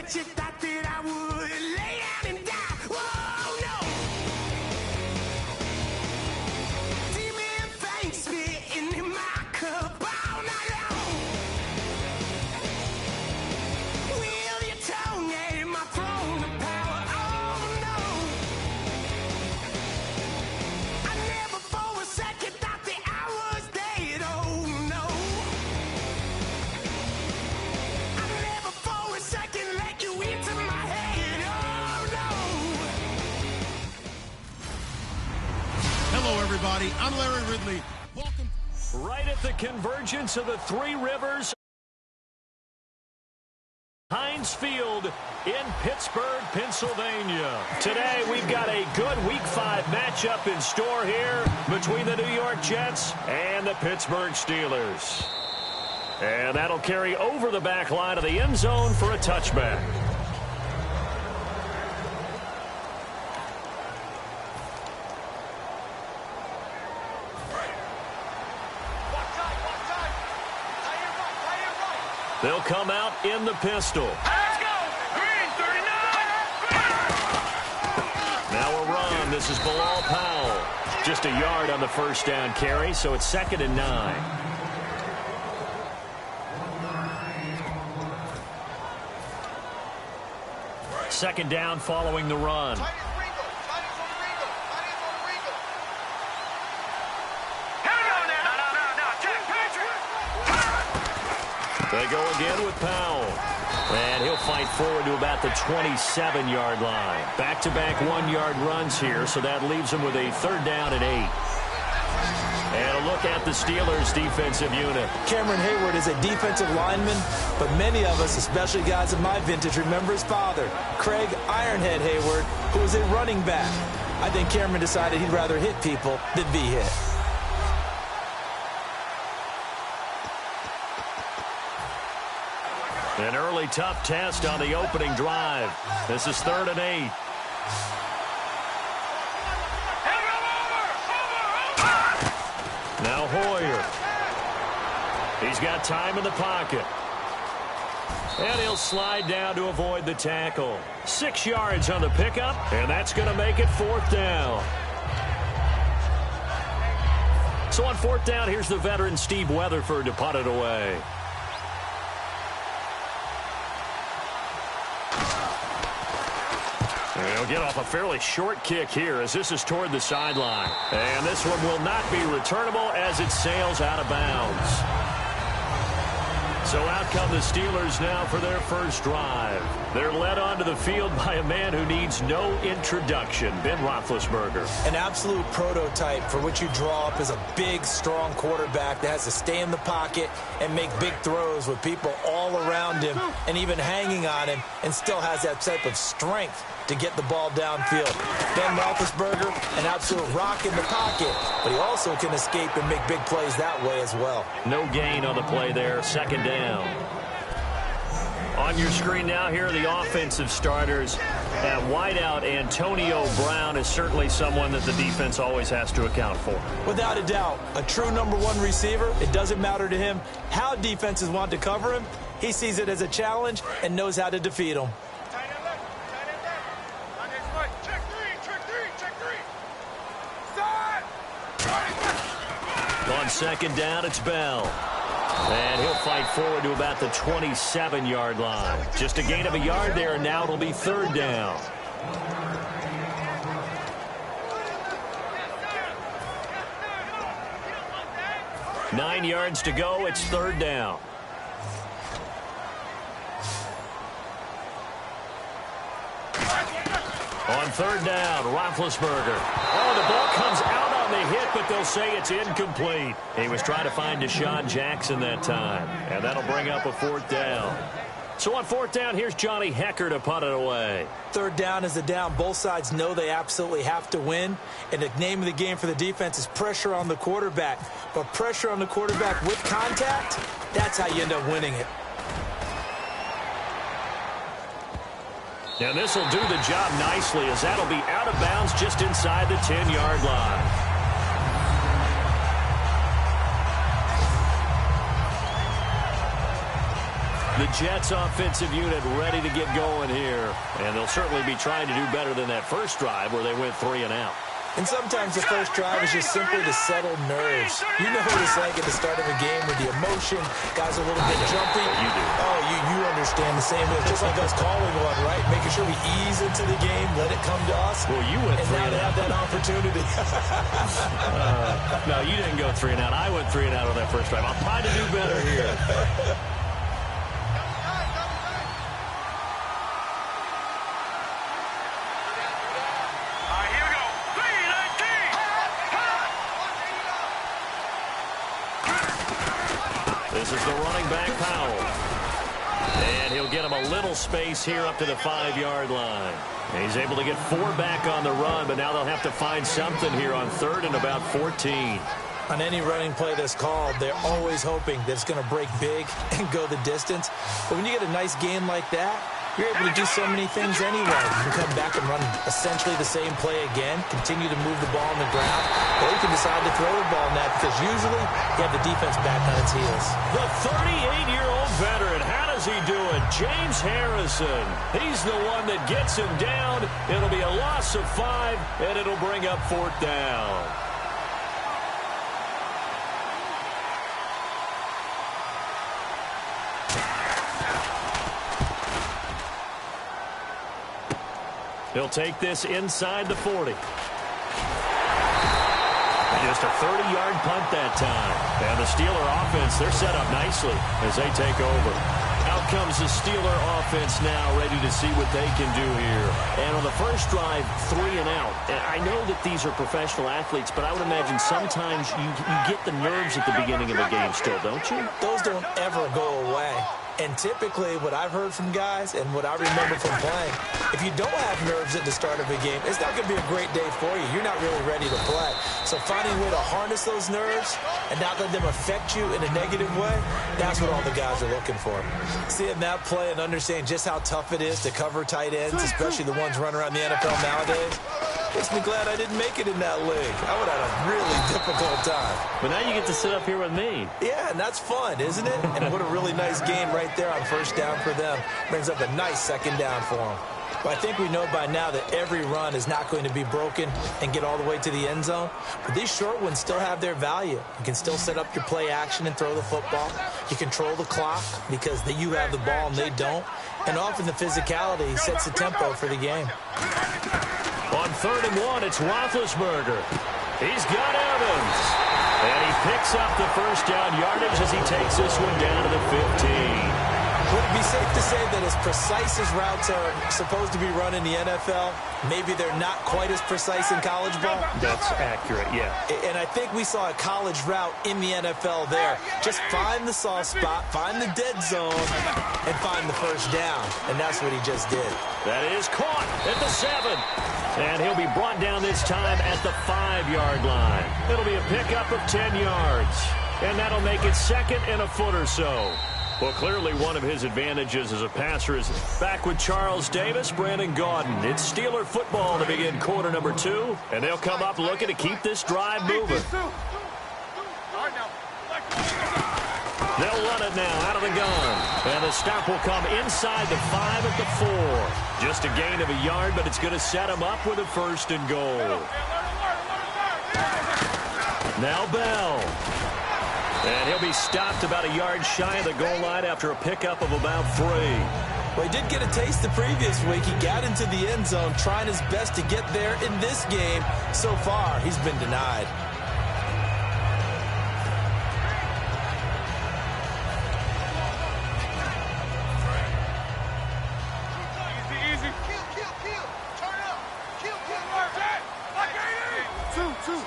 bet you thought that I would lay down and die. Whoa, no. Demon things spitting in my cup all night long. Will your tongue at my throne of power? Oh, no. I never for a second thought that I was dead. Oh, no. I never for a second let you into my head. Oh, no. Hello, everybody. I'm Larry Ridley. Welcome. Right at the convergence of the Three Rivers, Heinz Field in Pittsburgh, Pennsylvania. Today, we've got a good Week 5 matchup in store here between the New York Jets and the Pittsburgh Steelers. And that'll carry over the back line of the end zone for a touchback. They'll come out in the pistol. Let's go. Green 39. Now a run. This is Bilal Powell. Just a yard on the first down carry, so it's 2nd and 9. Second down following the run. They go again with Powell. And he'll fight forward to about the 27-yard line. Back-to-back 1-yard runs here, so that leaves him with a 3rd down and 8. And a look at the Steelers' defensive unit. Cameron Hayward is a defensive lineman, but many of us, especially guys of my vintage, remember his father, Craig Ironhead Hayward, who was a running back. I think Cameron decided he'd rather hit people than be hit. An early tough test on the opening drive. This is 3rd and 8. Now Hoyer. He's got time in the pocket. And he'll slide down to avoid the tackle. 6 yards on the pickup, and that's going to make it 4th down. So on 4th down, here's the veteran Steve Weatherford to punt it away. He'll get off a fairly short kick here as this is toward the sideline. And this one will not be returnable as it sails out of bounds. So out come the Steelers now for their first drive. They're led onto the field by a man who needs no introduction, Ben Roethlisberger. An absolute prototype for what you draw up as a big, strong quarterback that has to stay in the pocket and make big throws with people all around him and even hanging on him, and still has that type of strength to get the ball downfield. Ben Roethlisberger, an absolute rock in the pocket, but he also can escape and make big plays that way as well. No gain on the play there, 2nd down. On your screen now, here are the offensive starters. At wideout, Antonio Brown is certainly someone that the defense always has to account for. Without a doubt, a true #1 receiver. It doesn't matter to him how defenses want to cover him. He sees it as a challenge and knows how to defeat them. On 2nd down, it's Bell. And he'll fight forward to about the 27-yard line. Just a gain of a yard there, and now it'll be 3rd down. Nine yards to go. It's 3rd down. On 3rd down, Roethlisberger. Oh, the ball comes out on the hit, but they'll say it's incomplete. He was trying to find Deshaun Jackson that time, and that'll bring up a 4th down. So on 4th down, here's Johnny Hecker to punt it away. 3rd down is a down. Both sides know they absolutely have to win, and the name of the game for the defense is pressure on the quarterback. But pressure on the quarterback with contact, that's how you end up winning it. And this will do the job nicely, as that'll be out of bounds just inside the 10-yard line. The Jets offensive unit ready to get going here. And they'll certainly be trying to do better than that first drive where they went 3 and out. And sometimes the first drive is just simply to settle nerves. You know what it's like at the start of a game with the emotion. Guys are a little bit jumpy. You do. Oh, you understand the same way. Just like us calling one, right? Making sure we ease into the game, let it come to us. Well, you went 3 and out. And now to have that opportunity. No, you didn't go 3 and out. I went 3 and out on that first drive. I'll try to do better here. This is the running back, Powell. And he'll get him a little space here up to the 5-yard line. And he's able to get 4 back on the run, but now they'll have to find something here on 3rd and about 14. On any running play that's called, they're always hoping that it's going to break big and go the distance. But when you get a nice game like that, you're able to do so many things anyway. You can come back and run essentially the same play again, continue to move the ball on the ground, or you can decide to throw the ball in that because usually you have the defense back on its heels. The 38-year-old veteran, how does he do it? James Harrison. He's the one that gets him down. It'll be a loss of 5, and it'll bring up 4th down. He'll take this inside the 40. Just a 30-yard punt that time. And the Steeler offense, they're set up nicely as they take over. Out comes the Steeler offense now, ready to see what they can do here. And on the first drive, 3 and out. And I know that these are professional athletes, but I would imagine sometimes you get the nerves at the beginning of a game still, don't you? Those don't ever go away. And typically, what I've heard from guys and what I remember from playing, if you don't have nerves at the start of a game, it's not going to be a great day for you. You're not really ready to play. So finding a way to harness those nerves and not let them affect you in a negative way, that's what all the guys are looking for. Seeing that play and understanding just how tough it is to cover tight ends, especially the ones running around the NFL nowadays, makes me glad I didn't make it in that league. I would have had a really difficult time. But now you get to sit up here with me. Yeah, and that's fun, isn't it? And what a really nice game right there on first down for them. Brings up a nice 2nd down for them. But I think we know by now that every run is not going to be broken and get all the way to the end zone. But these short ones still have their value. You can still set up your play action and throw the football. You control the clock because you have the ball and they don't. And often the physicality sets the tempo for the game. On 3rd and 1, it's Roethlisberger. He's got Evans. And he picks up the first down yardage as he takes this one down to the 15. Would it be safe to say that as precise as routes are supposed to be run in the NFL, maybe they're not quite as precise in college ball? That's accurate, yeah. And I think we saw a college route in the NFL there. Just find the soft spot, find the dead zone, and find the first down. And that's what he just did. That is caught at the 7. And he'll be brought down this time at the 5-yard line. It'll be a pickup of 10 yards. And that'll make it 2nd and a foot or so. Well, clearly one of his advantages as a passer is back with Charles Davis, Brandon Gaudin. It's Steeler football to begin quarter number 2, and they'll come up looking to keep this drive moving. They'll run it now out of the gun, and the stop will come inside the 5 at the 4. Just a gain of a yard, but it's going to set him up with a 1st and goal. Now Bell. And he'll be stopped about a yard shy of the goal line after a pickup of about 3. Well, he did get a taste the previous week. He got into the end zone, trying his best to get there in this game. So far, he's been denied. Easy. Kill. Turn up. Kill. Two.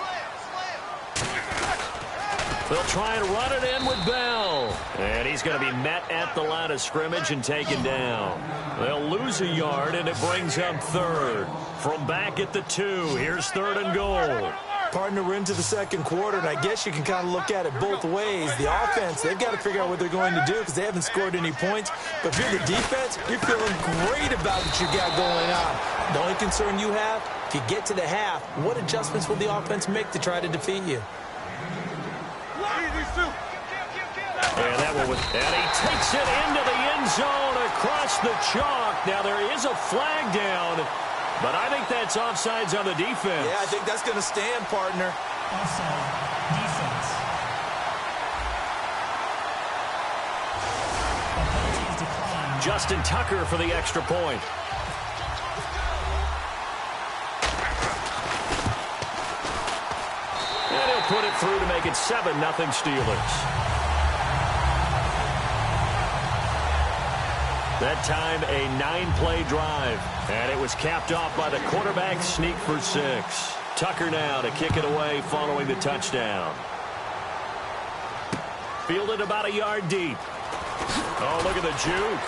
They'll try and run it in with Bell. And he's going to be met at the line of scrimmage and taken down. They'll lose a yard, and it brings up 3rd. From back at the 2, here's 3rd and goal. Partner, we're into the 2nd quarter, and I guess you can kind of look at it both ways. The offense, they've got to figure out what they're going to do because they haven't scored any points. But if you're the defense, you're feeling great about what you got going on. The only concern you have, if you get to the half, what adjustments will the offense make to try to defeat you? And that one and he takes it into the end zone across the chalk. Now there is a flag down, but I think that's offsides on the defense. Yeah, I think that's going to stand, partner. Offside, defense. The penalty is declined. Justin Tucker for the extra point. And he'll put it through to make it 7-0 Steelers. That time, a 9-play drive. And it was capped off by the quarterback sneak for 6. Tucker now to kick it away following the touchdown. Fielded about a yard deep. Oh, look at the juke.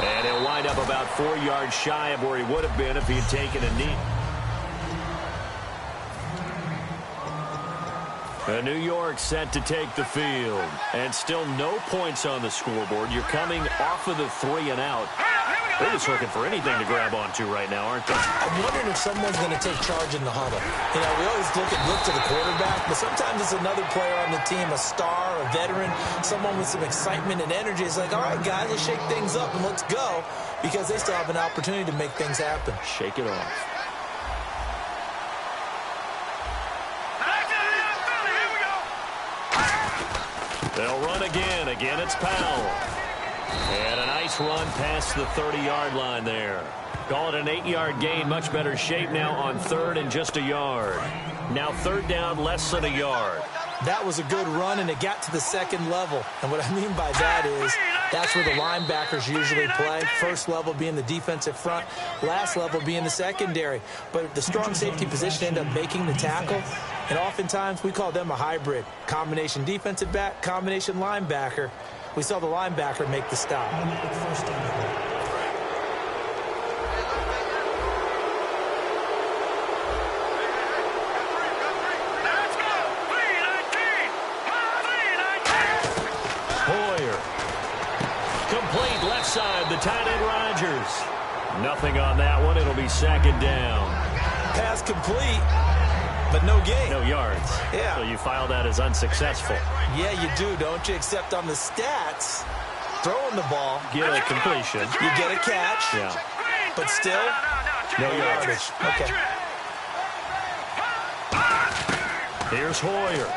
And he'll wind up about 4 yards shy of where he would have been if he had taken a knee. New York set to take the field. And still no points on the scoreboard. You're coming off of the 3 and out. They're just looking for anything to grab onto right now, aren't they? I'm wondering if someone's going to take charge in the huddle. You know, we always look to the quarterback, but sometimes it's another player on the team, a star, a veteran, someone with some excitement and energy. It's like, all right, guys, let's shake things up and let's go, because they still have an opportunity to make things happen. Shake it off. They'll run again. Again, it's Powell. And a nice run past the 30-yard line there. Call it an 8-yard gain. Much better shape now on 3rd and just a yard. Now 3rd down, less than a yard. That was a good run, and it got to the 2nd level. And what I mean by that is that's where the linebackers usually play. First level being the defensive front, last level being the secondary. But the strong safety position ended up making the tackle. And oftentimes we call them a hybrid. Combination defensive back, combination linebacker. We saw the linebacker make the stop. First down. Complete left side, the tight end Rodgers. Nothing on that one. It'll be 2nd down. Pass complete, but no gain. No yards. Yeah. So you file that as unsuccessful. Yeah, you do, don't you? Except on the stats, throwing the ball, Get a completion. you get a catch, Yeah. but still, No yardage. Okay. Here's Hoyer.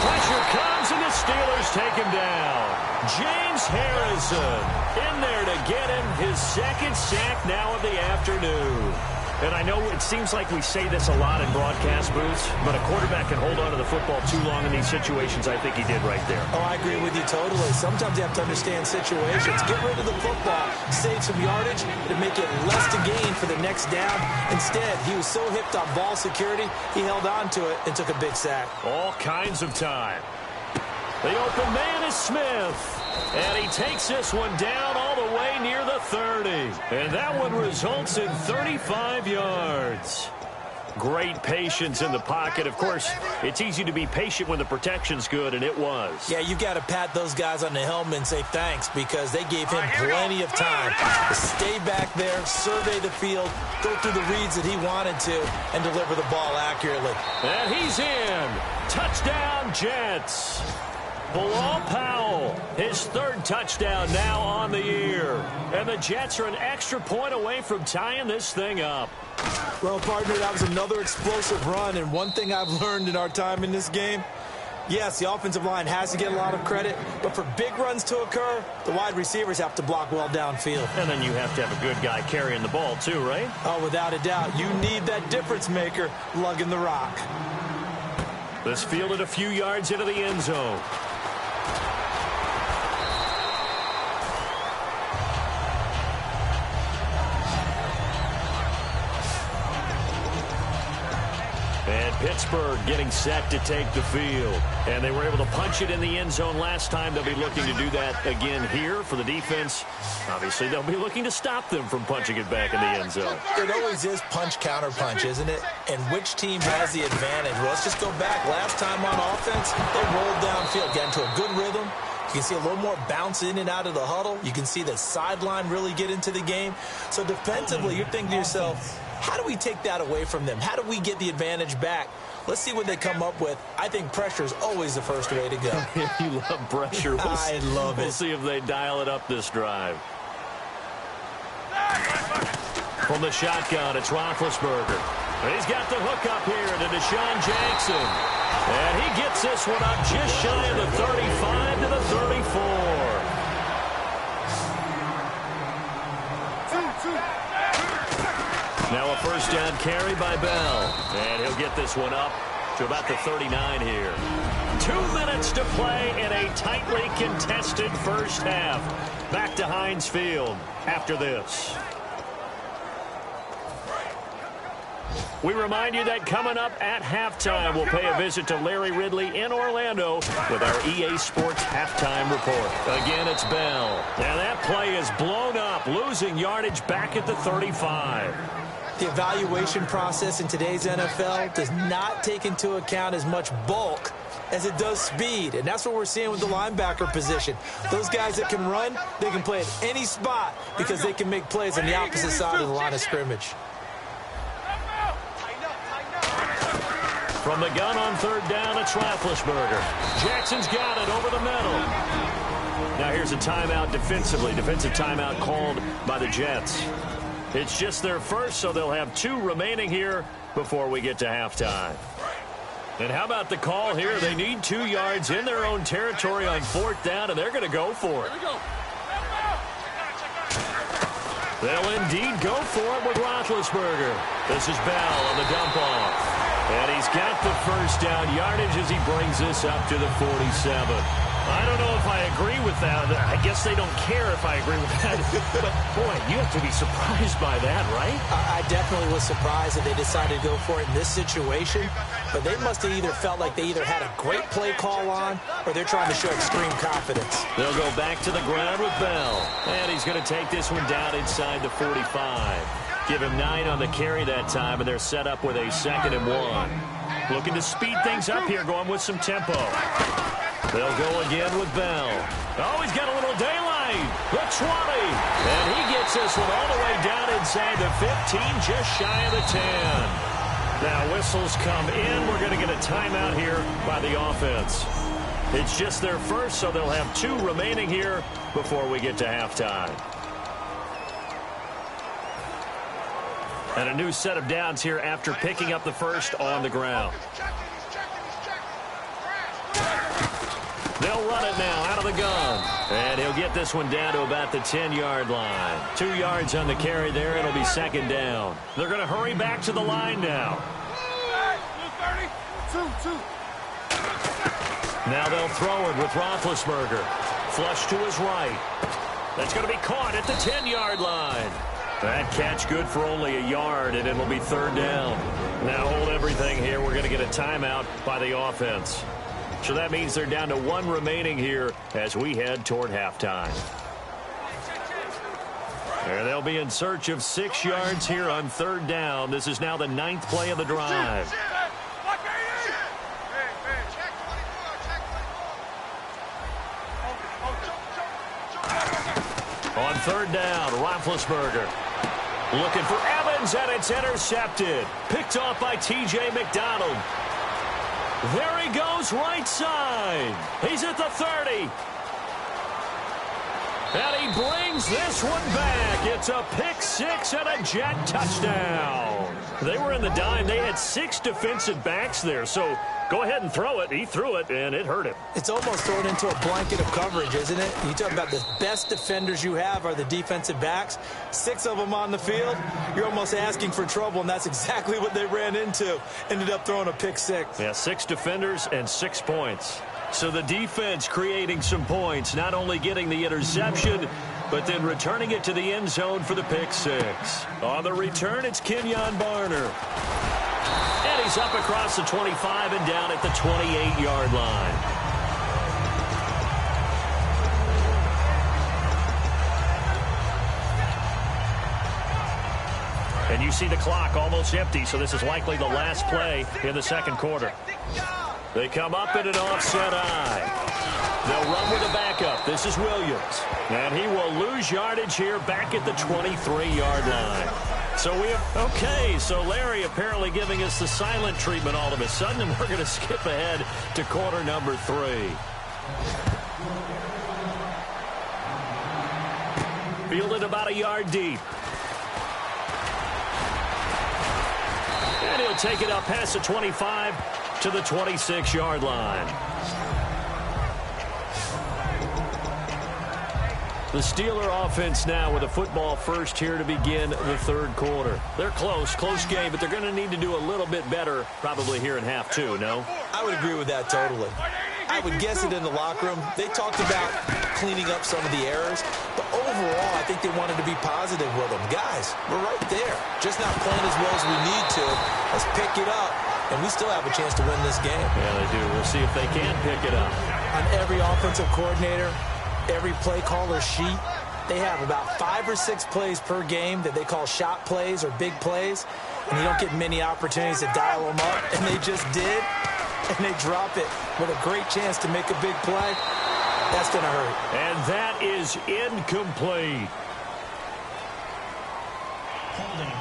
Pressure comes, and the Steelers take him down. James Harrison in there to get him his 2nd sack now of the afternoon. And I know it seems like we say this a lot in broadcast booths, but a quarterback can hold on to the football too long in these situations. I think he did right there. Oh, I agree with you totally. Sometimes you have to understand situations. Get rid of the football, save some yardage, to make it less to gain for the next down. Instead, he was so hipped on ball security, he held on to it and took a big sack. All kinds of time. The open man is Smith. And he takes this one down all the way near the 30. And that one results in 35 yards. Great patience in the pocket. Of course, it's easy to be patient when the protection's good, and it was. Yeah, you got to pat those guys on the helmet and say thanks, because they gave him plenty of time to stay back there, survey the field, go through the reads that he wanted to, and deliver the ball accurately. And he's in. Touchdown, Jets. Bilal Powell, his 3rd touchdown now on the year. And the Jets are an extra point away from tying this thing up. Well, partner, that was another explosive run, and one thing I've learned in our time in this game, yes, the offensive line has to get a lot of credit, but for big runs to occur, the wide receivers have to block well downfield. And then you have to have a good guy carrying the ball too, right? Oh, without a doubt. You need that difference maker lugging the rock. This fielded a few yards into the end zone. And Pittsburgh getting set to take the field. And they were able to punch it in the end zone last time. They'll be looking to do that again here for the defense. Obviously, they'll be looking to stop them from punching it back in the end zone. It always is punch-counter-punch, isn't it? And which team has the advantage? Well, let's just go back. Last time on offense, they rolled downfield, got into a good rhythm, You can see a little more bounce in and out of the huddle. You can see the sideline really get into the game. So defensively, you're thinking to yourself, how do we take that away from them? How do we get the advantage back? Let's see what they come up with. I think pressure is always the first way to go. You love pressure. I love it. We'll see if they dial it up this drive. From the shotgun, it's Roethlisberger. He's got the hook up here to Deshaun Jackson. And he gets this one up just shy of the 35 to the 34. Now a first down carry by Bell. And he'll get this one up to about the 39 here. 2 minutes to play in a tightly contested first half. Back to Heinz Field after this. We remind you that coming up at halftime, we'll pay a visit to Larry Ridley in Orlando with our EA Sports halftime report. Again, it's Bell. And that play is blown up, losing yardage back at the 35. The evaluation process in today's NFL does not take into account as much bulk as it does speed. And that's what we're seeing with the linebacker position. Those guys that can run, they can play at any spot because they can make plays on the opposite side of the line of scrimmage. From the gun on third down, it's Roethlisberger. Jackson's got it over the middle. Now here's a timeout defensively. Defensive timeout called by the Jets. It's just their first, so they'll have 2 remaining here before we get to halftime. And how about the call here? They need 2 yards in their own territory on 4th down, and they're going to go for it. They'll indeed go for it with Roethlisberger. This is Bell on the dump off. And he's got the first down yardage as he brings this up to the 47. I don't know if I agree with that. I guess they don't care if I agree with that. But, boy, you have to be surprised by that, right? I definitely was surprised that they decided to go for it in this situation. But they must have either felt like they either had a great play call on or they're trying to show extreme confidence. They'll go back to the ground with Bell. And he's going to take this one down inside the 45. Give him 9 on the carry that time, and they're set up with a 2nd and 1. Looking to speed things up here, going with some tempo. They'll go again with Bell. Oh, he's got a little daylight. The 20. And he gets this one all the way down inside the 15, just shy of the 10. Now whistles come in. We're going to get a timeout here by the offense. It's just their first, so they'll have 2 remaining here before we get to halftime. And a new set of downs here after picking up the first on the ground. They'll run it now out of the gun. And he'll get this one down to about the 10-yard line. 2 yards on the carry there. It'll be 2nd down. They're going to hurry back to the line now. Now they'll throw it with Roethlisberger. Flush to his right. That's going to be caught at the 10-yard line. That catch good for only a yard, and it'll be 3rd down. Now hold everything here. We're going to get a timeout by the offense. So that means they're down to 1 remaining here as we head toward halftime. And they'll be in search of 6 yards here on 3rd down. This is now the 9th play of the drive. On 3rd down, Roethlisberger. Looking for Evans, and it's intercepted. Picked off by T.J. McDonald. There he goes, right side. He's at the 30. And he brings this one back. It's a pick 6 and a Jet touchdown. They were in the dime. They had 6 defensive backs there, so go ahead and throw it. He threw it, and it hurt him. It's almost thrown into a blanket of coverage, isn't it? You talk about the best defenders you have are the defensive backs. 6 of them on the field. You're almost asking for trouble, and that's exactly what they ran into. Ended up throwing a pick 6. Yeah, 6 defenders and 6 points. So the defense creating some points, not only getting the interception, but then returning it to the end zone for the pick 6. On the return, it's Kenyon Barner. And he's up across the 25 and down at the 28-yard line. And you see the clock almost empty, so this is likely the last play in the 2nd quarter. They come up in an offset eye. They'll run with a backup. This is Williams. And he will lose yardage here back at the 23-yard line. So Larry apparently giving us the silent treatment all of a sudden, and we're going to skip ahead to quarter number 3. Fielded about a yard deep. And he'll take it up past the 25 to the 26-yard line. The Steeler offense now with a football first here to begin the third quarter. They're close game, but they're going to need to do a little bit better probably here in half 2, no? I would agree with that totally. I would guess it in the locker room. They talked about cleaning up some of the errors, but overall, I think they wanted to be positive with them. Guys, we're right there. Just not playing as well as we need to. Let's pick it up, and we still have a chance to win this game. Yeah, they do. We'll see if they can pick it up. On every offensive coordinator, every play caller sheet, they have about 5 or 6 plays per game that they call shot plays or big plays, and you don't get many opportunities to dial them up, and they just did, and they drop it with a great chance to make a big play. That's going to hurt. And that is incomplete. Holding.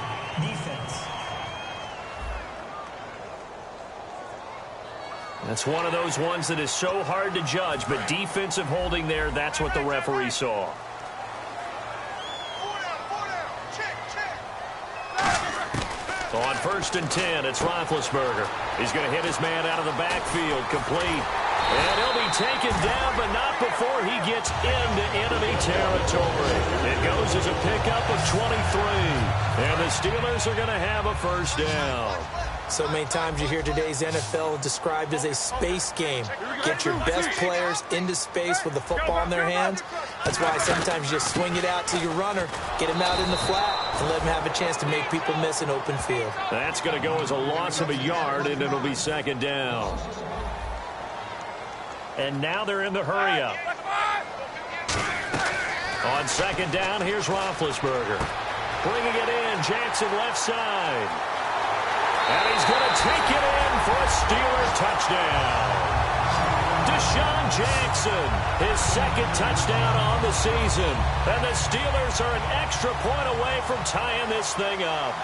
Defense. That's one of those ones that is so hard to judge, but defensive holding there, that's what the referee saw. On 1st and 10, it's Roethlisberger. He's going to hit his man out of the backfield, complete. And he'll be taken down, but not before he gets into enemy territory. It goes as a pickup of 23. And the Steelers are going to have a first down. So many times you hear today's NFL described as a space game. Get your best players into space with the football in their hands. That's why sometimes you just swing it out to your runner, get him out in the flat, and let him have a chance to make people miss an open field. That's going to go as a loss of a yard, and it'll be 2nd down. And now they're in the hurry-up. On 2nd down, here's Roethlisberger. Bringing it in, Jackson left side. And he's going to take it in for a Steeler touchdown. Deshaun Jackson, his 2nd touchdown on the season. And the Steelers are an extra point away from tying this thing up.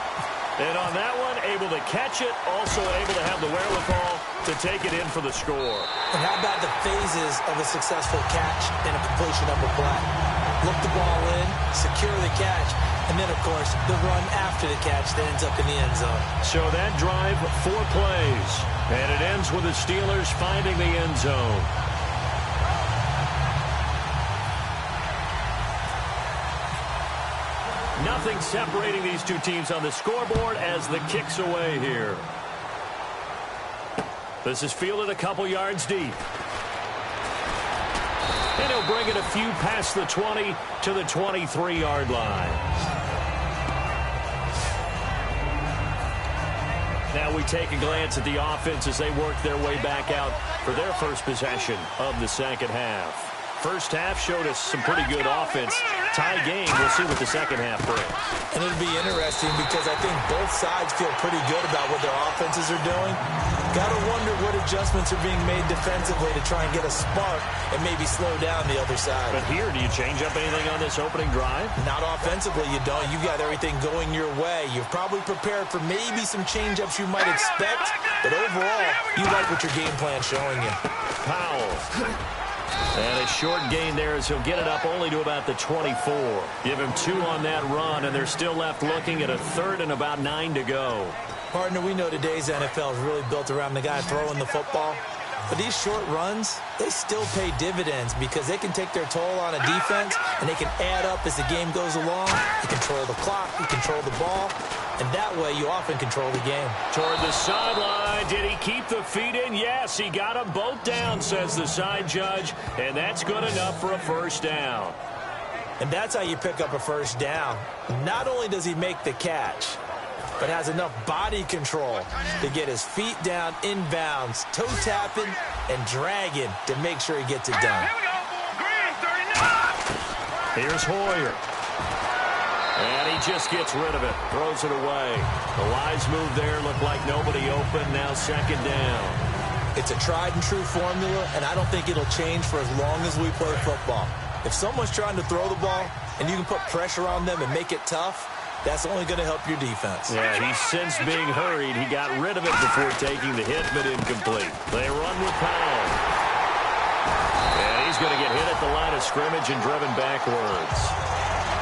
And on that one, able to catch it, also able to have the wherewithal to take it in for the score. And how about the phases of a successful catch and a completion of a play? Look the ball in, secure the catch, and then, of course, the run after the catch that ends up in the end zone. So that drive, 4 plays. And it ends with the Steelers finding the end zone. Nothing separating these two teams on the scoreboard as the kick's away here. This is fielded a couple yards deep. And he'll bring it a few past the 20 to the 23-yard line. Now we take a glance at the offense as they work their way back out for their first possession of the second half. First half showed us some pretty good offense. Tie game, we'll see what the second half brings. And it'll be interesting because I think both sides feel pretty good about what their offenses are doing. Got to wonder what adjustments are being made defensively to try and get a spark and maybe slow down the other side. But here, do you change up anything on this opening drive? Not offensively, you don't. You got everything going your way. You've probably prepared for maybe some change-ups you might expect, but overall, you like what your game plan's showing you. Powell. And a short gain there as he'll get it up only to about the 24. Give him 2 on that run, and they're still left looking at a 3rd and about 9 to go. Partner, we know today's NFL is really built around the guy throwing the football. But these short runs, they still pay dividends because they can take their toll on a defense, and they can add up as the game goes along. You control the clock, you control the ball, and that way you often control the game. Toward the sideline, did he keep the feet in? Yes, he got them both down, says the side judge, and that's good enough for a first down. And that's how you pick up a first down. Not only does he make the catch, but has enough body control to get his feet down inbounds, toe tapping and dragging to make sure he gets it done. Here's Hoyer. And he just gets rid of it, throws it away. The wise move there, looked like nobody open, now 2nd down. It's a tried-and-true formula, and I don't think it'll change for as long as we play football. If someone's trying to throw the ball and you can put pressure on them and make it tough, that's only going to help your defense. Yeah, he sensed being hurried. He got rid of it before taking the hit, but incomplete. They run with Powell. And he's going to get hit at the line of scrimmage and driven backwards.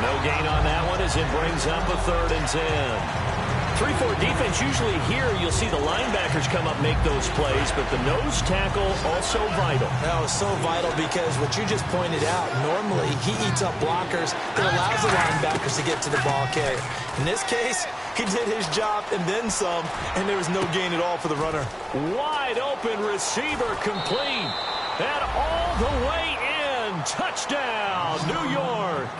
No gain on that one as it brings up a 3rd and 10. 3-4 defense, usually here you'll see the linebackers come up make those plays, but the nose tackle also vital. That was so vital because what you just pointed out, normally he eats up blockers that allows the linebackers to get to the ball carrier. In this case, he did his job and then some, and there was no gain at all for the runner. Wide open receiver complete. And all the way in. Touchdown, New York.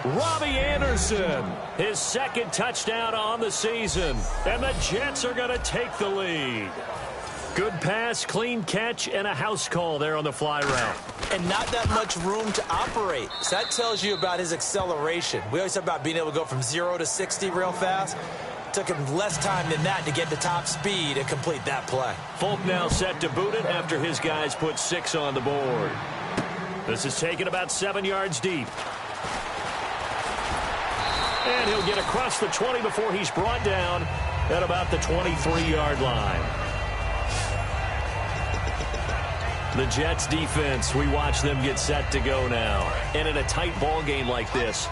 Robbie Anderson, his 2nd touchdown on the season. And the Jets are going to take the lead. Good pass, clean catch, and a house call there on the fly route. And not that much room to operate. So that tells you about his acceleration. We always talk about being able to go from 0 to 60 real fast. Took him less time than that to get to top speed and complete that play. Folk now set to boot it after his guys put 6 on the board. This is taken about 7 yards deep. And he'll get across the 20 before he's brought down at about the 23-yard line. The Jets defense, we watch them get set to go now. And in a tight ball game like this,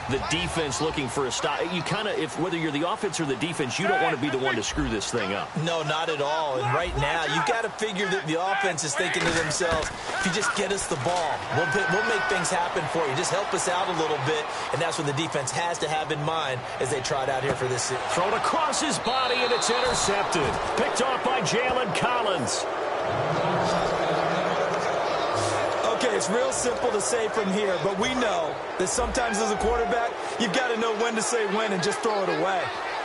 the defense looking for a stop. You kind of, whether you're the offense or the defense, you don't want to be the one to screw this thing up. No, not at all. And right now, you've got to figure that the offense is thinking to themselves, if you just get us the ball, we'll make things happen for you. Just help us out a little bit. And that's what the defense has to have in mind as they trot out here for this. Thrown across his body, and it's intercepted. Picked off by Jalen Collins. Okay, it's real simple to say from here, but we know that sometimes as a quarterback, you've got to know when to say when and just throw it away.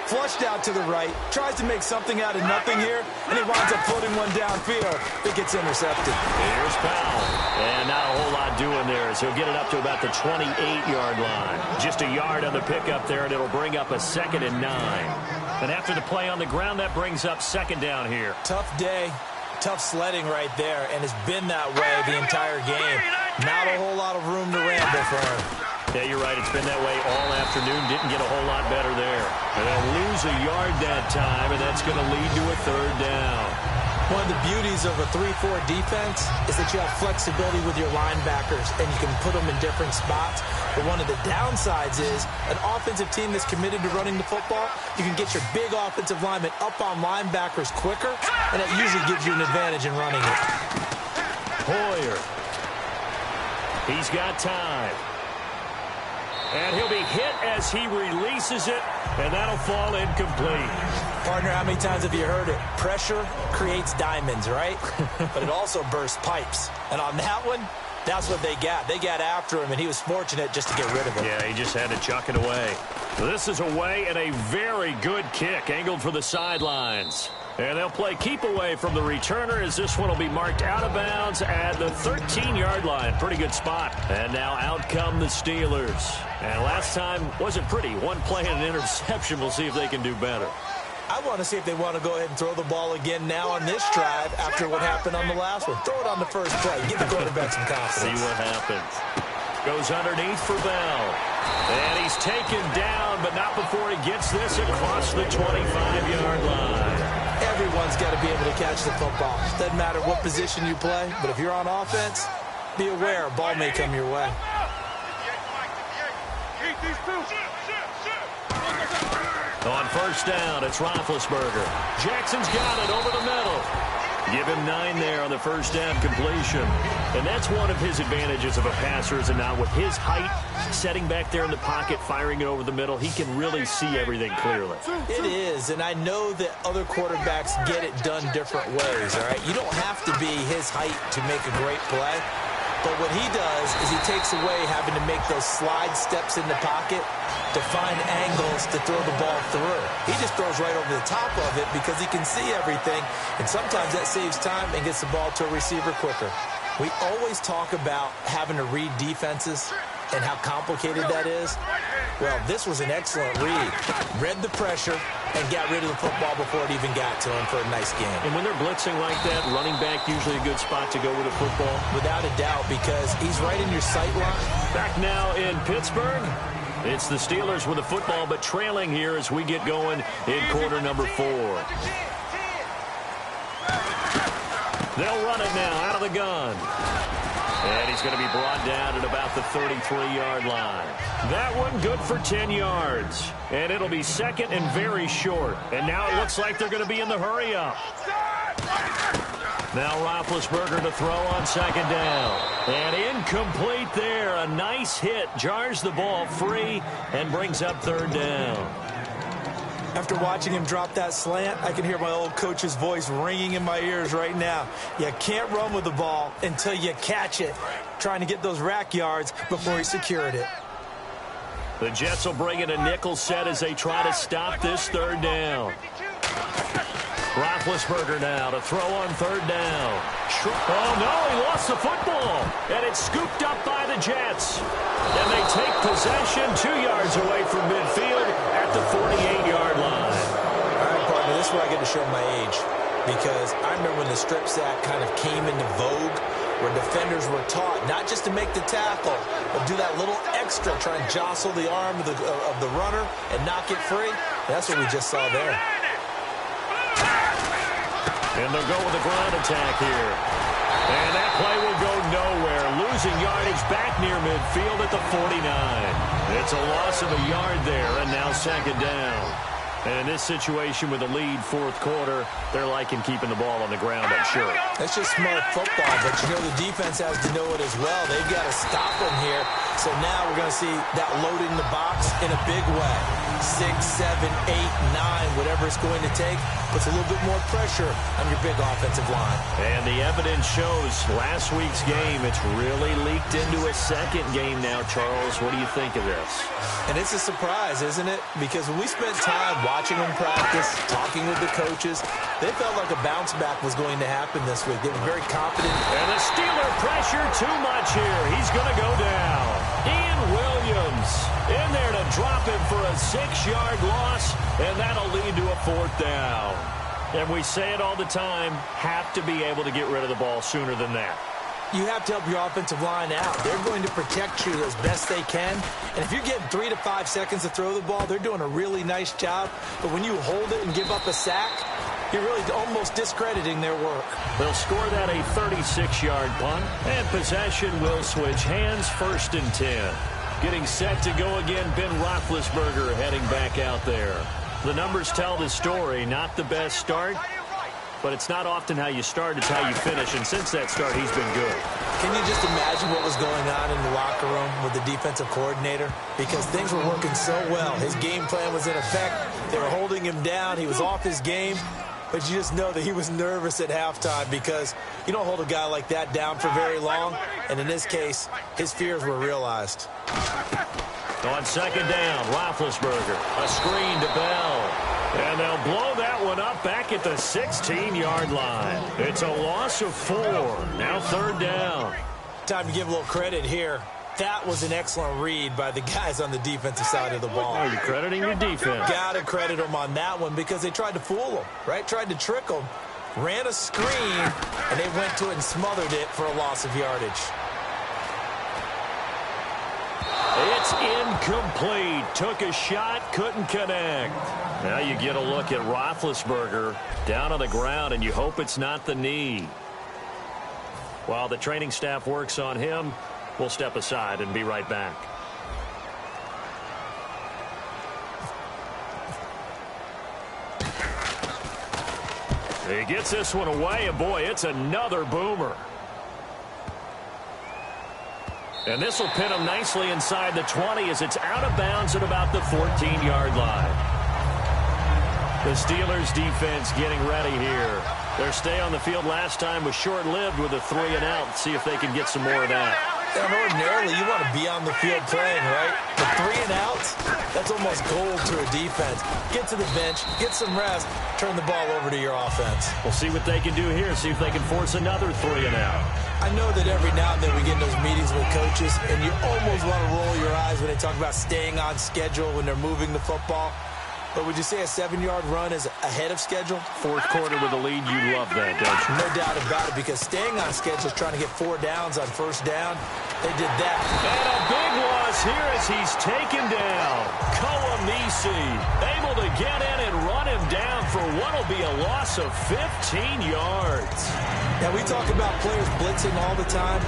Flushed out to the right, tries to make something out of nothing here, and he winds up floating one downfield. It gets intercepted. Here's Powell. And not a whole lot doing there as he'll get it up to about the 28-yard line. Just a yard on the pickup there, and it'll bring up a 2nd and 9. And after the play on the ground, that brings up 2nd down here. Tough day. Tough sledding right there, and it's been that way the entire game. Not a whole lot of room to ramble for him. Yeah, you're right. It's been that way all afternoon. Didn't get a whole lot better there. And they'll lose a yard that time, and that's going to lead to a 3rd down. One of the beauties of a 3-4 defense is that you have flexibility with your linebackers, and you can put them in different spots. But one of the downsides is an offensive team that's committed to running the football, you can get your big offensive linemen up on linebackers quicker, and it usually gives you an advantage in running it. Hoyer. He's got time. And he'll be hit as he releases it, and that'll fall incomplete. Partner, how many times have you heard it? Pressure creates diamonds, right? But it also bursts pipes. And on that one, that's what they got. They got after him, and he was fortunate just to get rid of it. Yeah, he just had to chuck it away. This is away and a very good kick angled for the sidelines. And they'll play keep away from the returner as this one will be marked out of bounds at the 13-yard line. Pretty good spot. And now out come the Steelers. And last time wasn't pretty. One play and an interception. We'll see if they can do better. I want to see if they want to go ahead and throw the ball again now on this drive after what happened on the last one. Throw it on the first play. Give the quarterback some confidence. See what happens. Goes underneath for Bell. And he's taken down, but not before he gets this across the 25-yard line. Everyone's got to be able to catch the football. Doesn't matter what position you play, but if you're on offense, be aware a ball may come your way. On first down, it's Roethlisberger. Jackson's got it over the middle. Give him 9 there on the first down completion. And that's one of his advantages of a passer, is it not? With his height, setting back there in the pocket, firing it over the middle, he can really see everything clearly. It is, and I know that other quarterbacks get it done different ways, all right? You don't have to be his height to make a great play. But what he does is he takes away having to make those slide steps in the pocket to find angles to throw the ball through. He just throws right over the top of it because he can see everything, and sometimes that saves time and gets the ball to a receiver quicker. We always talk about having to read defenses and how complicated that is. Well, this was an excellent read. Read the pressure and got rid of the football before it even got to him for a nice game. And when they're blitzing like that, running back usually a good spot to go with a football. Without a doubt, because he's right in your sight line. Back now in Pittsburgh. It's the Steelers with the football, but trailing here as we get going in quarter number 4. They'll run it now out of the gun. And he's going to be brought down at about the 33-yard line. That one good for 10 yards. And it'll be second and very short. And now it looks like they're going to be in the hurry-up. Now Roethlisberger to throw on second down. And incomplete there. A nice hit. Jars the ball free and brings up third down. After watching him drop that slant, I can hear my old coach's voice ringing in my ears right now. You can't run with the ball until you catch it. Trying to get those rack yards before he secured it. The Jets will bring in a nickel set as they try to stop this third down. Roethlisberger now to throw on third down. Oh, no, he lost the football. And it's scooped up by the Jets. And they take possession 2 yards away from midfield at the 48-yard line. All right, partner, this is where I get to show my age. Because I remember when the strip sack kind of came into vogue, where defenders were taught not just to make the tackle, but do that little extra, try and jostle the arm of the runner and knock it free. That's what we just saw there. And they'll go with a ground attack here. And that play will go nowhere. Losing yardage back near midfield at the 49. It's a loss of a yard there, and now second down. And in this situation with a lead fourth quarter, they're liking keeping the ball on the ground, I'm sure. That's just smart football, but you know the defense has to know it as well. They've got to stop them here. So now we're going to see that loading the box in a big way. 6, 7, 8, 9, whatever it's going to take, puts a little bit more pressure on your big offensive line. And the evidence shows last week's game, it's really leaked into a second game now, Charles. What do you think of this? And it's a surprise, isn't it? Because when we spent time watching them practice, talking with the coaches, they felt like a bounce back was going to happen this week. They were very confident. And the Steeler pressure too much here. He's going to go down. Ian Williams in there to drop him for a 6-yard loss, and that'll lead to a fourth down. And we say it all the time, have to be able to get rid of the ball sooner than that. You have to help your offensive line out. They're going to protect you as best they can. And if you're getting 3 to 5 seconds to throw the ball, they're doing a really nice job. But when you hold it and give up a sack, you're really almost discrediting their work. They'll score that a 36-yard punt, and possession will switch hands, 1st and 10. Getting set to go again, Ben Roethlisberger heading back out there. The numbers tell the story, not the best start, but it's not often how you start, it's how you finish, and since that start, he's been good. Can you just imagine what was going on in the locker room with the defensive coordinator? Because things were working so well. His game plan was in effect. They were holding him down. He was off his game. But you just know that he was nervous at halftime because you don't hold a guy like that down for very long. And in this case, his fears were realized. On second down, Roethlisberger, a screen to Bell. And they'll blow that one up back at the 16-yard line. It's a loss of 4. Now third down. Time to give a little credit here. That was an excellent read by the guys on the defensive side of the ball. Oh, you're crediting your defense. Got to credit them on that one because they tried to fool them, right? Tried to trick them. Ran a screen, and they went to it and smothered it for a loss of yardage. It's incomplete. Took a shot, couldn't connect. Now you get a look at Roethlisberger down on the ground, and you hope it's not the knee. While the training staff works on him, we'll step aside and be right back. He gets this one away, and boy, it's another boomer. And this will pin him nicely inside the 20 as it's out of bounds at about the 14-yard line. The Steelers defense getting ready here. Their stay on the field last time was short-lived with a 3-and-out. See if they can get some more of that. And ordinarily, you want to be on the field playing, right? The 3-and-outs, that's almost gold to a defense. Get to the bench, get some rest, turn the ball over to your offense. We'll see what they can do here, see if they can force another 3-and-out. I know that every now and then we get in those meetings with coaches, and you almost want to roll your eyes when they talk about staying on schedule when they're moving the football. But would you say a 7-yard run is ahead of schedule? Fourth quarter with a lead, you love that, don't you? No doubt about it, because staying on schedule is trying to get 4 downs on first down. They did that. And a big loss here as he's taken down. Koamisi able to get in and run him down for what will be a loss of 15 yards. Now, we talk about players blitzing all the time.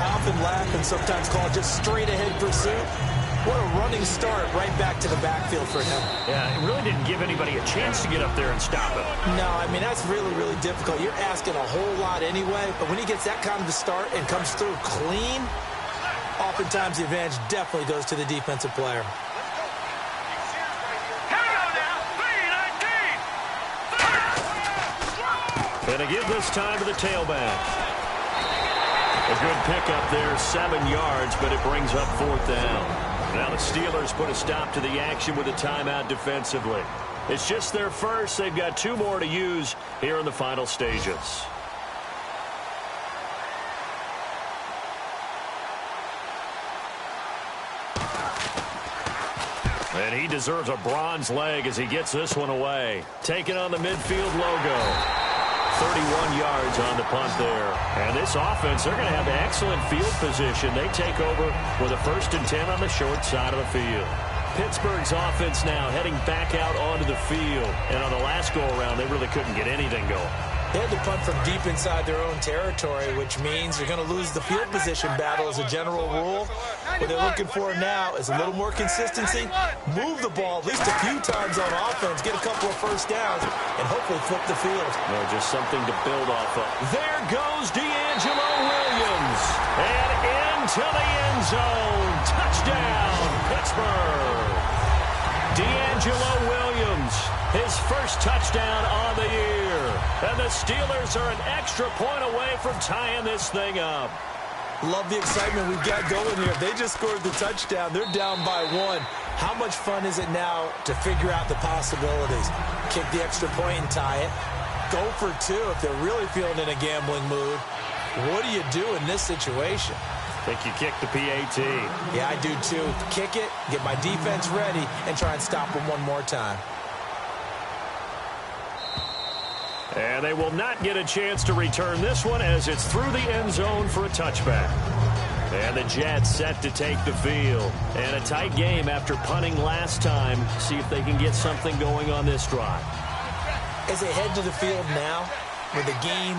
I often laugh and sometimes call it just straight-ahead pursuit. What a running start right back to the backfield for him. Yeah, it really didn't give anybody a chance to get up there and stop him. No, I mean, that's really, really difficult. You're asking a whole lot anyway, but when he gets that kind of a start and comes through clean, oftentimes the advantage definitely goes to the defensive player. And they give this time to the tailback. A good pickup there, 7 yards, but it brings up fourth down. Now the Steelers put a stop to the action with a timeout defensively. It's just their first. They've got 2 more to use here in the final stages. And he deserves a bronze leg as he gets this one away. Taking on the midfield logo. 31 yards on the punt there. And this offense, they're going to have excellent field position. They take over with a 1st and 10 on the short side of the field. Pittsburgh's offense now heading back out onto the field. And on the last go-around, they really couldn't get anything going. They had to punt from deep inside their own territory, which means you're going to lose the field position battle as a general rule. What they're looking for now is a little more consistency. Move the ball at least a few times on offense, get a couple of first downs, and hopefully flip the field. No, just something to build off of. There goes D'Angelo Williams. And into the end zone. Touchdown, Pittsburgh. D'Angelo Williams, his first touchdown on the year. And the Steelers are an extra point away from tying this thing up. Love the excitement we've got going here. They just scored the touchdown. They're down by 1. How much fun is it now to figure out the possibilities? Kick the extra point and tie it. Go for 2 if they're really feeling in a gambling mood. What do you do in this situation? I think you kick the PAT. Yeah, I do too. Kick it, get my defense ready, and try and stop them one more time. And they will not get a chance to return this one as it's through the end zone for a touchback. And the Jets set to take the field. And a tight game after punting last time. See if they can get something going on this drive. As they head to the field now, with the game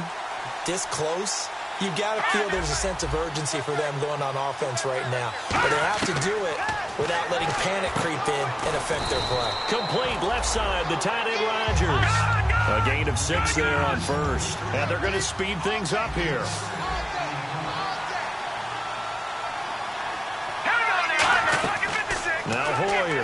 this close, you've got to feel there's a sense of urgency for them going on offense right now. But they have to do it without letting panic creep in and affect their play. Complete left side, the tight end Rodgers. A gain of 6 there on first. And they're going to speed things up here. Now Hoyer.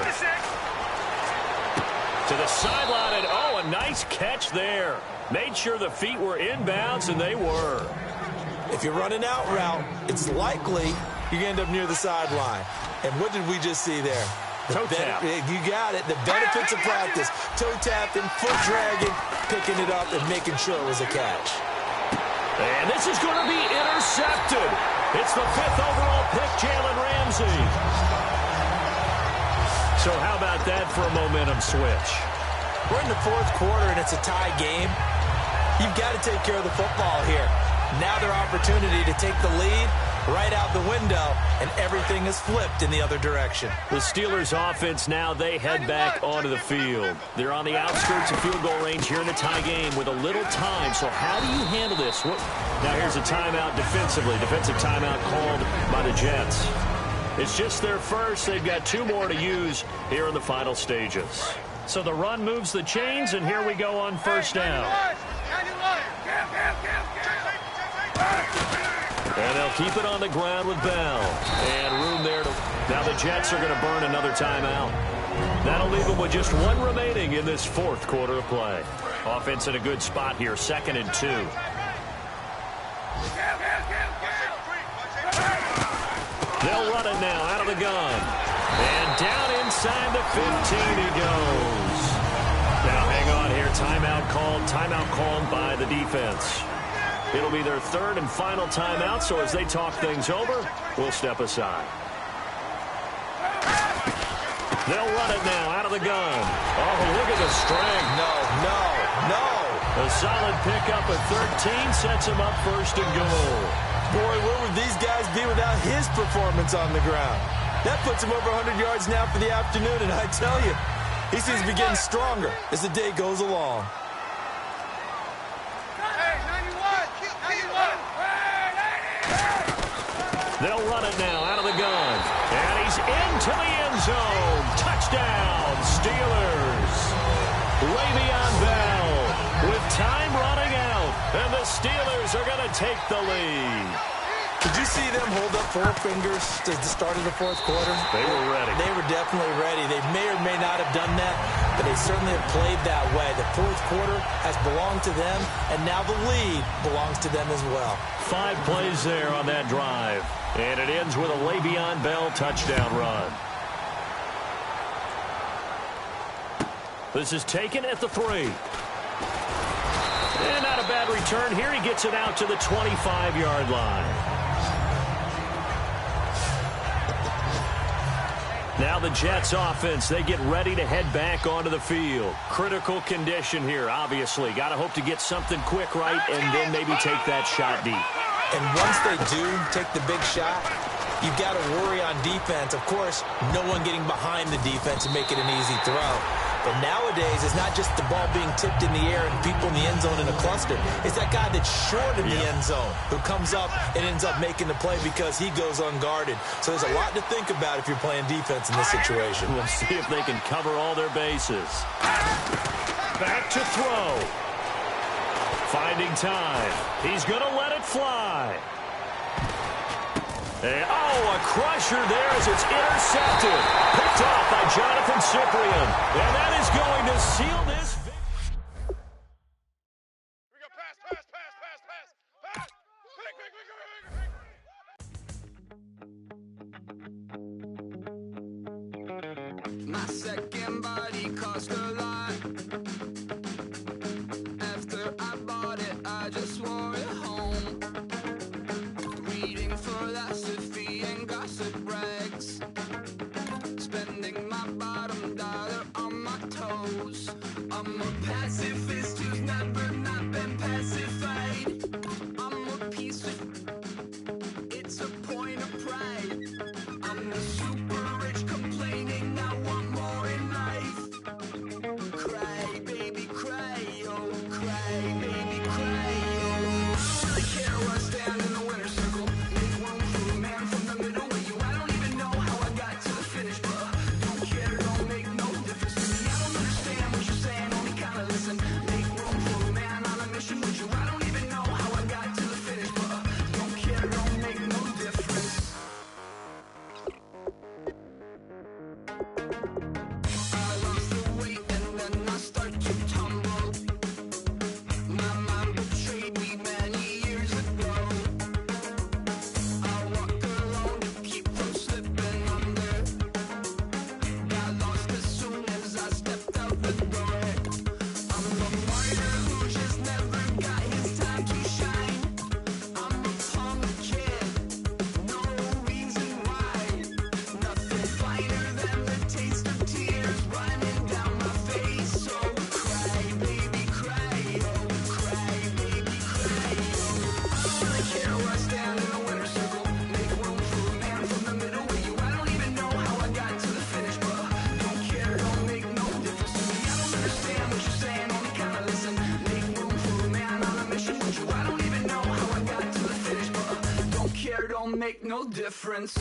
To the sideline, and oh, a nice catch there. Made sure the feet were inbounds, and they were. If you're running out route, it's likely you're going to end up near the sideline. And what did we just see there? Toe tap. You got it. The benefits of practice. Toe tapping, foot dragging, picking it up, and making sure it was a catch. And this is going to be intercepted. It's the 5th overall pick, Jalen Ramsey. So how about that for a momentum switch? We're in the 4th quarter, and it's a tie game. You've got to take care of the football here. Now their opportunity to take the lead right out the window, and everything is flipped in the other direction. The Steelers offense now, they head back onto the field. They're on the outskirts of field goal range here in the tie game with a little time. So how do you handle this? Now here's a timeout defensively. Defensive timeout called by the Jets. It's just their first. They've got 2 more to use here in the final stages. So the run moves the chains, and here we go on first down. And they'll keep it on the ground with Bell. And room there. Now the Jets are going to burn another timeout. That'll leave them with just 1 remaining in this 4th quarter of play. Offense in a good spot here, 2nd and 2. They'll run it now out of the gun. And down inside the 15 he goes. Now hang on here. Timeout called by the defense. It'll be their third and final timeout, so as they talk things over, we'll step aside. They'll run it now out of the gun. Oh, look at the strength. No. A solid pickup at 13 sets him up first and goal. Boy, where would these guys be without his performance on the ground? That puts him over 100 yards now for the afternoon, and I tell you, he seems to be getting stronger as the day goes along. They'll run it now out of the gun. And he's into the end zone. Touchdown, Steelers. Le'Veon Bell with time running out. And the Steelers are going to take the lead. Did you see them hold up 4 fingers at the start of the fourth quarter? They were ready. They were definitely ready. They may or may not have done that, but they certainly have played that way. The fourth quarter has belonged to them, and now the lead belongs to them as well. 5 plays there on that drive. And it ends with a Le'Veon Bell touchdown run. This is taken at the 3. And not a bad return here. He gets it out to the 25-yard line. Now the Jets offense, they get ready to head back onto the field. Critical condition here, obviously. Got to hope to get something quick right and then maybe take that shot deep. And once they do take the big shot, you've got to worry on defense. Of course, no one getting behind the defense and make it an easy throw. But nowadays, it's not just the ball being tipped in the air and people in the end zone in a cluster. It's that guy that's short in the end zone who comes up and ends up making the play because he goes unguarded. So there's a lot to think about if you're playing defense in this situation. We'll see if they can cover all their bases. Back to throw. Finding time. He's going to let it fly. And, a crusher there as it's intercepted. Picked off by Jonathan Cyprien. And that is going to seal this. Here we go, pass. Quick. My second body cost a lot. After I bought it, I just wore it home. Reading philosophy and gossip rags. Spending my bottom dollar on my toes. I'm a pacifist who's never not been pacified. I'm a piece of... It's a point of pride. I'm the super rich complaining I want more in life. Cry, baby, cry, oh, cry, baby, cry, oh. Really care where I stand in the winner's circle. Make room for a man from the middle with you. I don't even know how I got to the finish, but don't care, don't make no difference to me. I don't understand what you're saying, only kinda listen. Make room for a man on a mission with you. I don't even know how I got to the finish, but don't care, don't make no difference. I lost the weight and then I start to tumble. My mom betrayed me many years ago. I walk alone to keep from slipping under. Got lost as soon as I stepped out the door. I'm a martyr who just never got his time to shine. I'm a punk kid, no reason why. Nothing finer than the taste of tears running down my face. So cry, baby, cry, oh, cry, baby, cry, oh. Really care where I stand in the winner's circle. Make room for a man from the middle with you. I don't even know how I got to the finish, but don't care, don't make no difference to me. I don't understand what you're saying, only kinda listen. Make room for a man on a mission with you. I don't even know how I got to the finish, but don't care, don't make no difference.